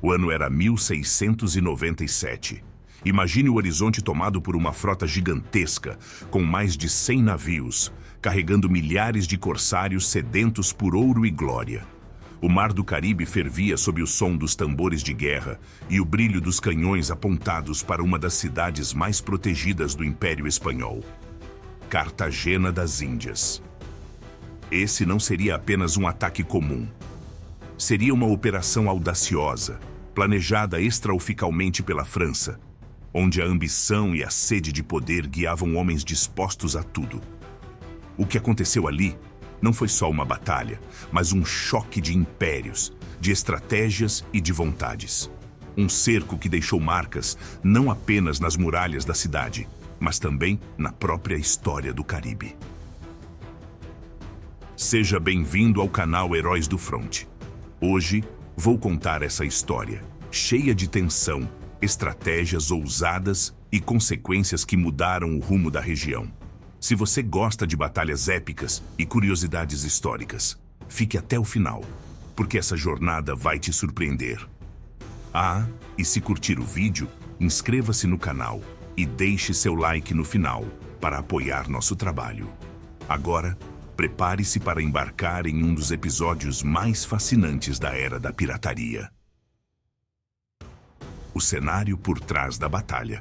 O ano era 1697. Imagine o horizonte tomado por uma frota gigantesca, com mais de 100 navios, carregando milhares de corsários sedentos por ouro e glória. O mar do Caribe fervia sob o som dos tambores de guerra e o brilho dos canhões apontados para uma das cidades mais protegidas do Império Espanhol, Cartagena das Índias. Esse não seria apenas um ataque comum. Seria uma operação audaciosa, planejada extraoficialmente pela França, onde a ambição e a sede de poder guiavam homens dispostos a tudo. O que aconteceu ali não foi só uma batalha, mas um choque de impérios, de estratégias e de vontades. Um cerco que deixou marcas não apenas nas muralhas da cidade, mas também na própria história do Caribe. Seja bem-vindo ao canal Heróis do Fronte. Hoje vou contar essa história, cheia de tensão, estratégias ousadas e consequências que mudaram o rumo da região. Se você gosta de batalhas épicas e curiosidades históricas, fique até o final, porque essa jornada vai te surpreender. E se curtir o vídeo, inscreva-se no canal e deixe seu like no final para apoiar nosso trabalho. Agora, prepare-se para embarcar em um dos episódios mais fascinantes da Era da Pirataria. O cenário por trás da batalha.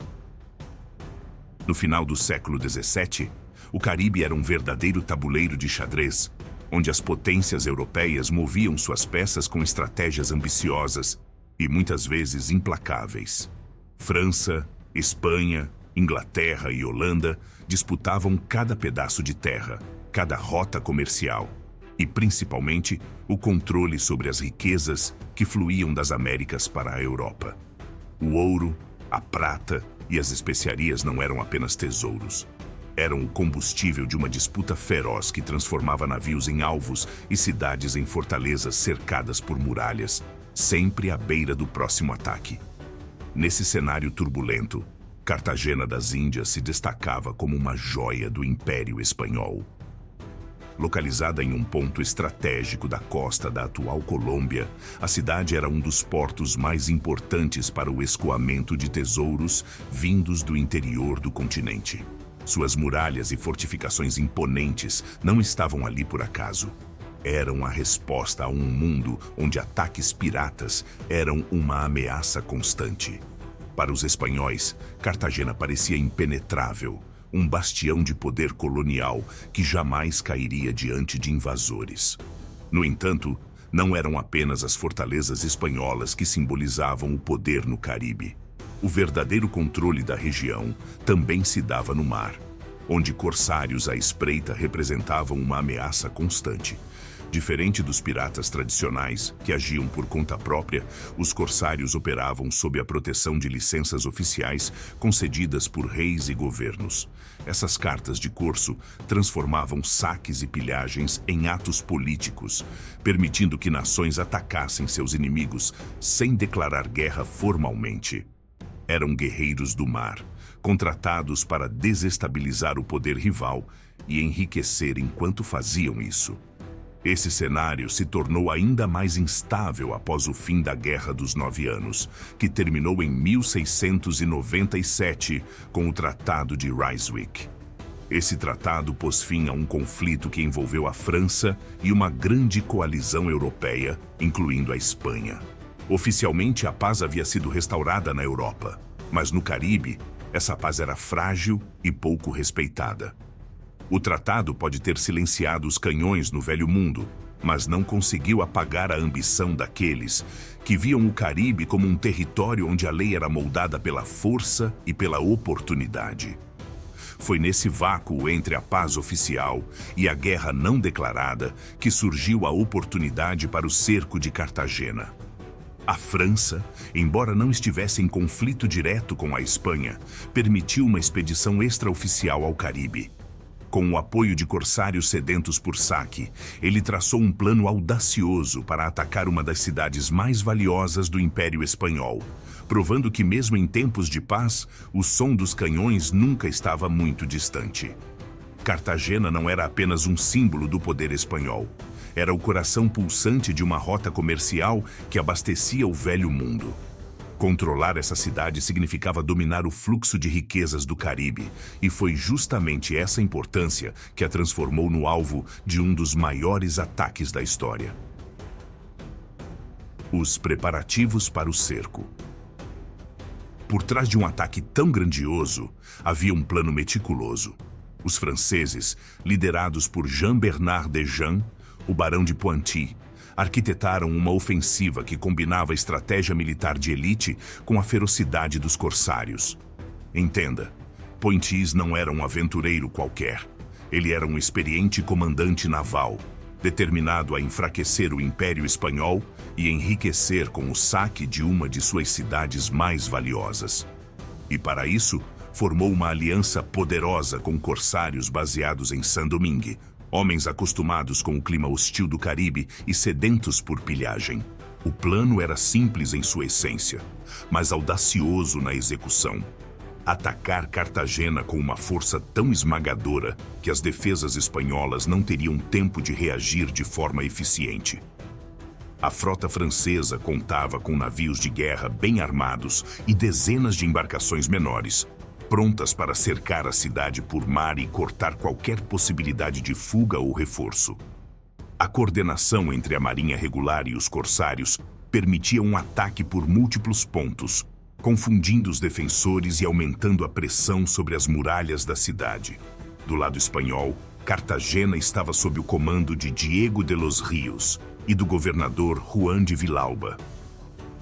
No final do século XVII, o Caribe era um verdadeiro tabuleiro de xadrez, onde as potências europeias moviam suas peças com estratégias ambiciosas e muitas vezes implacáveis. França, Espanha, Inglaterra e Holanda disputavam cada pedaço de terra, cada rota comercial e, principalmente, o controle sobre as riquezas que fluíam das Américas para a Europa. O ouro, a prata e as especiarias não eram apenas tesouros. Eram o combustível de uma disputa feroz que transformava navios em alvos e cidades em fortalezas cercadas por muralhas, sempre à beira do próximo ataque. Nesse cenário turbulento, Cartagena das Índias se destacava como uma joia do Império Espanhol. Localizada em um ponto estratégico da costa da atual Colômbia, a cidade era um dos portos mais importantes para o escoamento de tesouros vindos do interior do continente. Suas muralhas e fortificações imponentes não estavam ali por acaso. Eram a resposta a um mundo onde ataques piratas eram uma ameaça constante. Para os espanhóis, Cartagena parecia impenetrável, um bastião de poder colonial que jamais cairia diante de invasores. No entanto, não eram apenas as fortalezas espanholas que simbolizavam o poder no Caribe. O verdadeiro controle da região também se dava no mar, onde corsários à espreita representavam uma ameaça constante. Diferente dos piratas tradicionais, que agiam por conta própria, os corsários operavam sob a proteção de licenças oficiais concedidas por reis e governos. Essas cartas de corso transformavam saques e pilhagens em atos políticos, permitindo que nações atacassem seus inimigos sem declarar guerra formalmente. Eram guerreiros do mar, contratados para desestabilizar o poder rival e enriquecer enquanto faziam isso. Esse cenário se tornou ainda mais instável após o fim da Guerra dos 9 Anos, que terminou em 1697 com o Tratado de Ryswick. Esse tratado pôs fim a um conflito que envolveu a França e uma grande coalizão europeia, incluindo a Espanha. Oficialmente, a paz havia sido restaurada na Europa, mas no Caribe, essa paz era frágil e pouco respeitada. O tratado pode ter silenciado os canhões no Velho Mundo, mas não conseguiu apagar a ambição daqueles que viam o Caribe como um território onde a lei era moldada pela força e pela oportunidade. Foi nesse vácuo entre a paz oficial e a guerra não declarada que surgiu a oportunidade para o cerco de Cartagena. A França, embora não estivesse em conflito direto com a Espanha, permitiu uma expedição extraoficial ao Caribe. Com o apoio de corsários sedentos por saque, ele traçou um plano audacioso para atacar uma das cidades mais valiosas do Império Espanhol, provando que mesmo em tempos de paz, o som dos canhões nunca estava muito distante. Cartagena não era apenas um símbolo do poder espanhol. Era o coração pulsante de uma rota comercial que abastecia o velho mundo. Controlar essa cidade significava dominar o fluxo de riquezas do Caribe, e foi justamente essa importância que a transformou no alvo de um dos maiores ataques da história. Os preparativos para o cerco. Por trás de um ataque tão grandioso, havia um plano meticuloso. Os franceses, liderados por Jean-Bernard Desjans, o Barão de Poitiers, arquitetaram uma ofensiva que combinava a estratégia militar de elite com a ferocidade dos corsários. Entenda, Poitiers não era um aventureiro qualquer. Ele era um experiente comandante naval, determinado a enfraquecer o Império Espanhol e enriquecer com o saque de uma de suas cidades mais valiosas. E para isso, formou uma aliança poderosa com corsários baseados em Saint-Domingue, homens acostumados com o clima hostil do Caribe e sedentos por pilhagem. O plano era simples em sua essência, mas audacioso na execução. Atacar Cartagena com uma força tão esmagadora que as defesas espanholas não teriam tempo de reagir de forma eficiente. A frota francesa contava com navios de guerra bem armados e dezenas de embarcações menores, prontas para cercar a cidade por mar e cortar qualquer possibilidade de fuga ou reforço. A coordenação entre a Marinha Regular e os corsários permitia um ataque por múltiplos pontos, confundindo os defensores e aumentando a pressão sobre as muralhas da cidade. Do lado espanhol, Cartagena estava sob o comando de Diego de los Rios e do governador Juan de Villalba.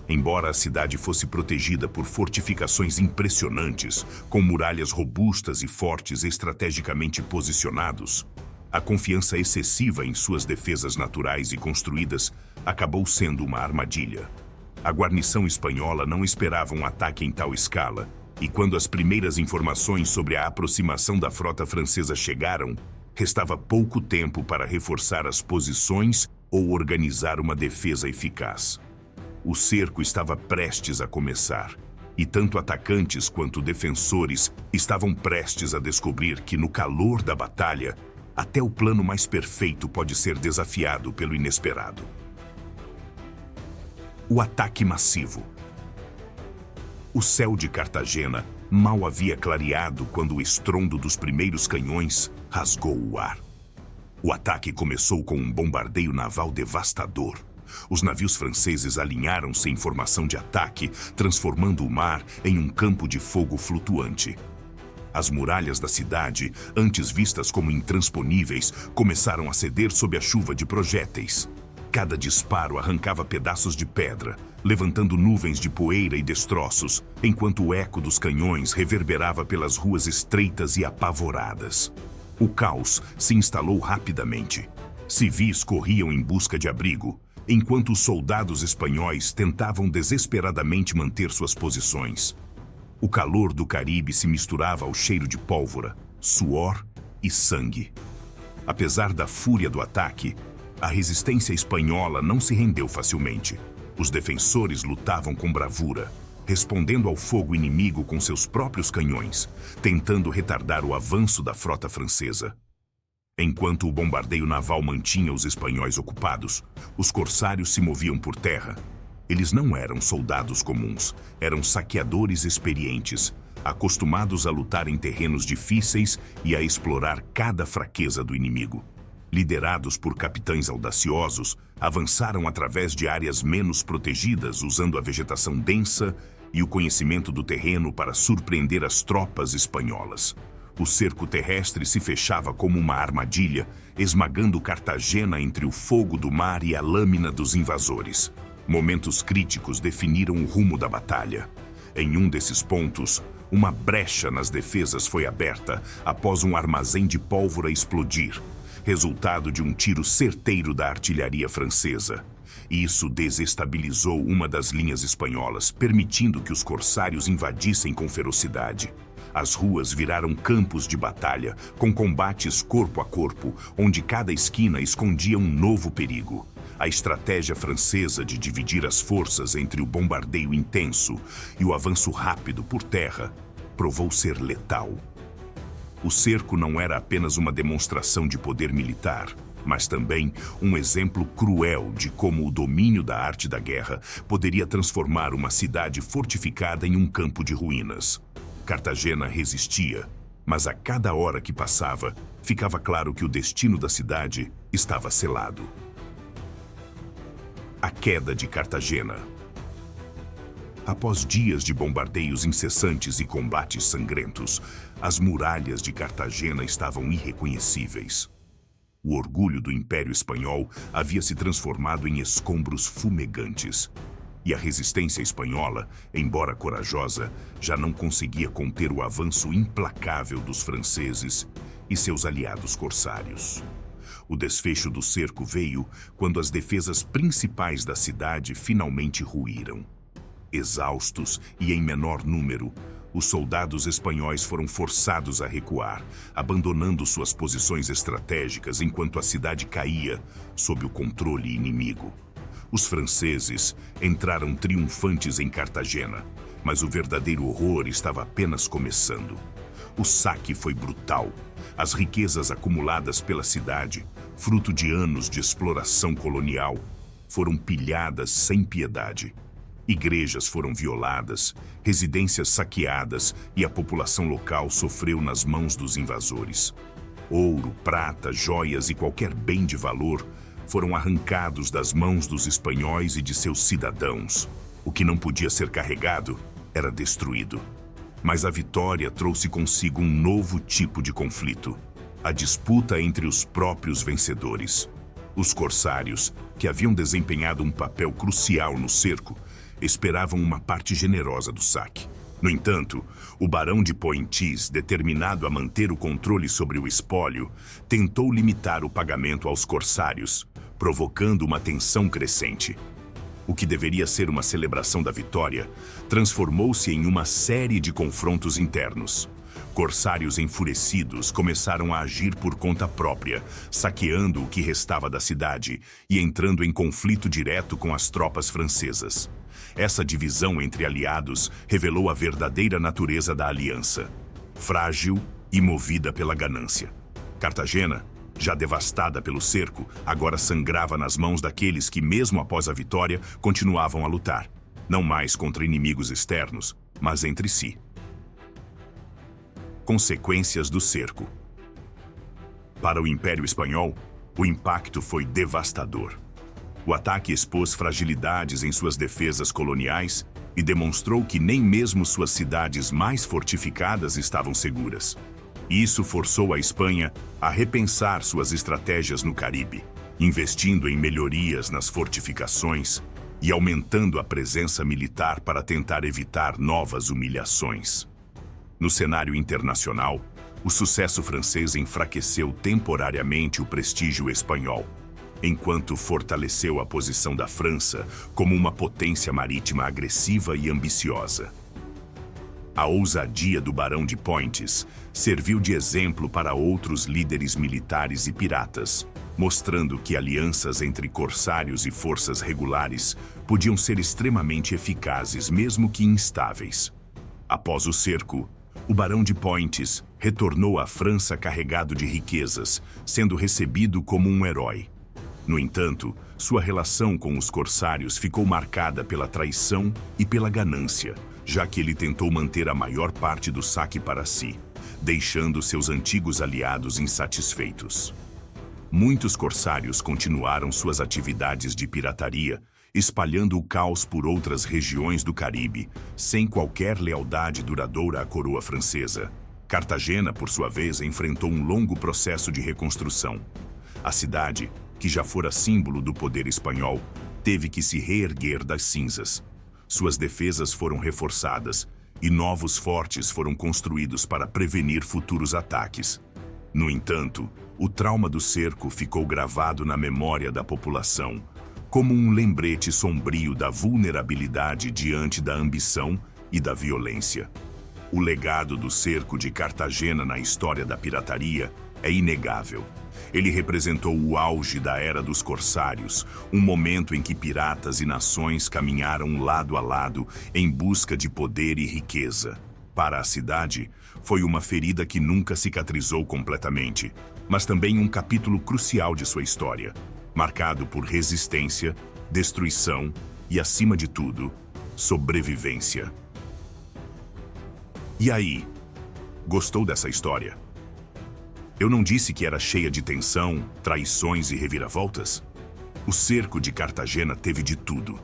Embora a cidade fosse protegida por fortificações impressionantes, com muralhas robustas e fortes estrategicamente posicionados, a confiança excessiva em suas defesas naturais e construídas acabou sendo uma armadilha. A guarnição espanhola não esperava um ataque em tal escala, e quando as primeiras informações sobre a aproximação da frota francesa chegaram, restava pouco tempo para reforçar as posições ou organizar uma defesa eficaz. O cerco estava prestes a começar, e tanto atacantes quanto defensores estavam prestes a descobrir que, no calor da batalha, até o plano mais perfeito pode ser desafiado pelo inesperado. O ataque massivo. O céu de Cartagena mal havia clareado quando o estrondo dos primeiros canhões rasgou o ar. O ataque começou com um bombardeio naval devastador. Os navios franceses alinharam-se em formação de ataque, transformando o mar em um campo de fogo flutuante. As muralhas da cidade, antes vistas como intransponíveis, começaram a ceder sob a chuva de projéteis. Cada disparo arrancava pedaços de pedra, levantando nuvens de poeira e destroços, enquanto o eco dos canhões reverberava pelas ruas estreitas e apavoradas. O caos se instalou rapidamente. Civis corriam em busca de abrigo, enquanto os soldados espanhóis tentavam desesperadamente manter suas posições. O calor do Caribe se misturava ao cheiro de pólvora, suor e sangue. Apesar da fúria do ataque, a resistência espanhola não se rendeu facilmente. Os defensores lutavam com bravura, respondendo ao fogo inimigo com seus próprios canhões, tentando retardar o avanço da frota francesa. Enquanto o bombardeio naval mantinha os espanhóis ocupados, os corsários se moviam por terra. Eles não eram soldados comuns, eram saqueadores experientes, acostumados a lutar em terrenos difíceis e a explorar cada fraqueza do inimigo. Liderados por capitães audaciosos, avançaram através de áreas menos protegidas, usando a vegetação densa e o conhecimento do terreno para surpreender as tropas espanholas. O cerco terrestre se fechava como uma armadilha, esmagando Cartagena entre o fogo do mar e a lâmina dos invasores. Momentos críticos definiram o rumo da batalha. Em um desses pontos, uma brecha nas defesas foi aberta após um armazém de pólvora explodir, resultado de um tiro certeiro da artilharia francesa. Isso desestabilizou uma das linhas espanholas, permitindo que os corsários invadissem com ferocidade. As ruas viraram campos de batalha, com combates corpo a corpo, onde cada esquina escondia um novo perigo. A estratégia francesa de dividir as forças entre o bombardeio intenso e o avanço rápido por terra provou ser letal. O cerco não era apenas uma demonstração de poder militar, mas também um exemplo cruel de como o domínio da arte da guerra poderia transformar uma cidade fortificada em um campo de ruínas. Cartagena resistia, mas a cada hora que passava, ficava claro que o destino da cidade estava selado. A queda de Cartagena. Após dias de bombardeios incessantes e combates sangrentos, as muralhas de Cartagena estavam irreconhecíveis. O orgulho do Império Espanhol havia se transformado em escombros fumegantes. E a resistência espanhola, embora corajosa, já não conseguia conter o avanço implacável dos franceses e seus aliados corsários. O desfecho do cerco veio quando as defesas principais da cidade finalmente ruíram. Exaustos e em menor número, os soldados espanhóis foram forçados a recuar, abandonando suas posições estratégicas enquanto a cidade caía sob o controle inimigo. Os franceses entraram triunfantes em Cartagena, mas o verdadeiro horror estava apenas começando. O saque foi brutal. As riquezas acumuladas pela cidade, fruto de anos de exploração colonial, foram pilhadas sem piedade. Igrejas foram violadas, residências saqueadas e a população local sofreu nas mãos dos invasores. Ouro, prata, joias e qualquer bem de valor foram arrancados das mãos dos espanhóis e de seus cidadãos. O que não podia ser carregado era destruído. Mas a vitória trouxe consigo um novo tipo de conflito: a disputa entre os próprios vencedores. Os corsários, que haviam desempenhado um papel crucial no cerco, esperavam uma parte generosa do saque. No entanto, o barão de Poitiers, determinado a manter o controle sobre o espólio, tentou limitar o pagamento aos corsários, provocando uma tensão crescente. O que deveria ser uma celebração da vitória transformou-se em uma série de confrontos internos. Corsários enfurecidos começaram a agir por conta própria, saqueando o que restava da cidade e entrando em conflito direto com as tropas francesas. Essa divisão entre aliados revelou a verdadeira natureza da aliança: frágil e movida pela ganância. Cartagena, já devastada pelo cerco, agora sangrava nas mãos daqueles que, mesmo após a vitória, continuavam a lutar, não mais contra inimigos externos, mas entre si. Consequências do cerco. Para o Império Espanhol, o impacto foi devastador. O ataque expôs fragilidades em suas defesas coloniais e demonstrou que nem mesmo suas cidades mais fortificadas estavam seguras. Isso forçou a Espanha a repensar suas estratégias no Caribe, investindo em melhorias nas fortificações e aumentando a presença militar para tentar evitar novas humilhações. No cenário internacional, o sucesso francês enfraqueceu temporariamente o prestígio espanhol, enquanto fortaleceu a posição da França como uma potência marítima agressiva e ambiciosa. A ousadia do Barão de Poitiers serviu de exemplo para outros líderes militares e piratas, mostrando que alianças entre corsários e forças regulares podiam ser extremamente eficazes, mesmo que instáveis. Após o cerco, o Barão de Poitiers retornou à França carregado de riquezas, sendo recebido como um herói. No entanto, sua relação com os corsários ficou marcada pela traição e pela ganância, já que ele tentou manter a maior parte do saque para si, deixando seus antigos aliados insatisfeitos. Muitos corsários continuaram suas atividades de pirataria, espalhando o caos por outras regiões do Caribe, sem qualquer lealdade duradoura à coroa francesa. Cartagena, por sua vez, enfrentou um longo processo de reconstrução. A cidade, que já fora símbolo do poder espanhol, teve que se reerguer das cinzas. Suas defesas foram reforçadas e novos fortes foram construídos para prevenir futuros ataques. No entanto, o trauma do cerco ficou gravado na memória da população, como um lembrete sombrio da vulnerabilidade diante da ambição e da violência. O legado do cerco de Cartagena na história da pirataria é inegável. Ele representou o auge da era dos corsários, um momento em que piratas e nações caminharam lado a lado em busca de poder e riqueza. Para a cidade, foi uma ferida que nunca cicatrizou completamente, mas também um capítulo crucial de sua história, marcado por resistência, destruição e, acima de tudo, sobrevivência. E aí, gostou dessa história? Eu não disse que era cheia de tensão, traições e reviravoltas? O cerco de Cartagena teve de tudo.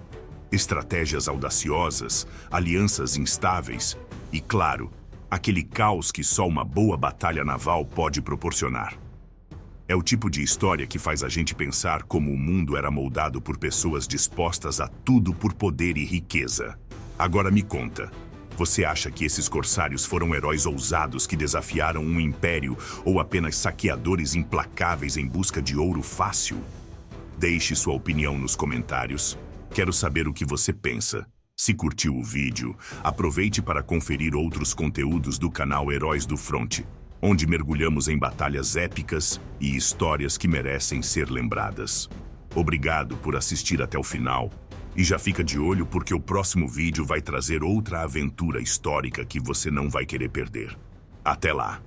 Estratégias audaciosas, alianças instáveis e, claro, aquele caos que só uma boa batalha naval pode proporcionar. É o tipo de história que faz a gente pensar como o mundo era moldado por pessoas dispostas a tudo por poder e riqueza. Agora me conta, você acha que esses corsários foram heróis ousados que desafiaram um império ou apenas saqueadores implacáveis em busca de ouro fácil? Deixe sua opinião nos comentários. Quero saber o que você pensa. Se curtiu o vídeo, aproveite para conferir outros conteúdos do canal Heróis do Fronte, onde mergulhamos em batalhas épicas e histórias que merecem ser lembradas. Obrigado por assistir até o final. E já fica de olho porque o próximo vídeo vai trazer outra aventura histórica que você não vai querer perder. Até lá!